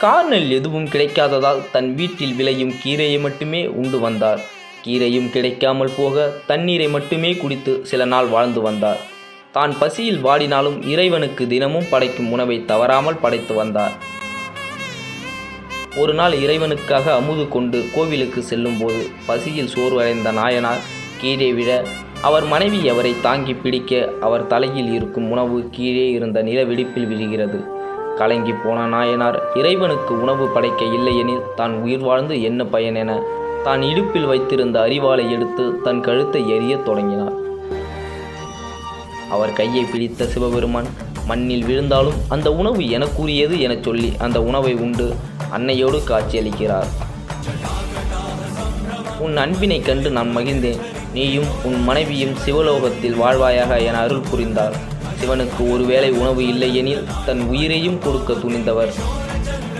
கார்நெல் எதுவும் கிடைக்காததால் தன் வீட்டில் விளையும் கீரையை மட்டுமே உண்டு வந்தார். கீரையும் கிடைக்காமல் போக தண்ணீரை மட்டுமே குடித்து சில நாள் வாழ்ந்து வந்தார். தான் பசியில் வாடினாலும் இறைவனுக்கு தினமும் படைக்கும் உணவை தவறாமல் படைத்து வந்தார். ஒரு நாள் இறைவனுக்காக அமுது கொண்டு கோவிலுக்கு செல்லும்போது பசியில் சோர்வடைந்த நாயனார் கீழே விழ அவர் மனைவி அவரை தாங்கி பிடிக்க அவர் தலையில் இருக்கும் உணவு கீழே இருந்த நிலவெடிப்பில் விழுகிறது. கலங்கி போன நாயனார் இறைவனுக்கு உணவு படைக்க இல்லையெனில் தான் உயிர் வாழ்ந்து என்ன பயன் என தான் இடுப்பில் வைத்திருந்த அரிவாளை எடுத்து தன் கழுத்தை எறிய தொடங்கினார். அவர் கையை பிடித்த சிவபெருமான் மண்ணில் விழுந்தாலும் அந்த உணவு எனக்குரியது என சொல்லி அந்த உணவை உண்டு அன்னையோடு காட்சியளிக்கிறார். உன் அன்பினை கண்டு நான் மகிழ்ந்தேன். நீயும் உன் மனைவியும் சிவலோகத்தில் வாழ்வாயாக என அருள் புரிந்தார். சிவனுக்கு ஒருவேளை உணவு இல்லையெனில் தன் உயிரையும் கொடுக்க துணிந்தவர்.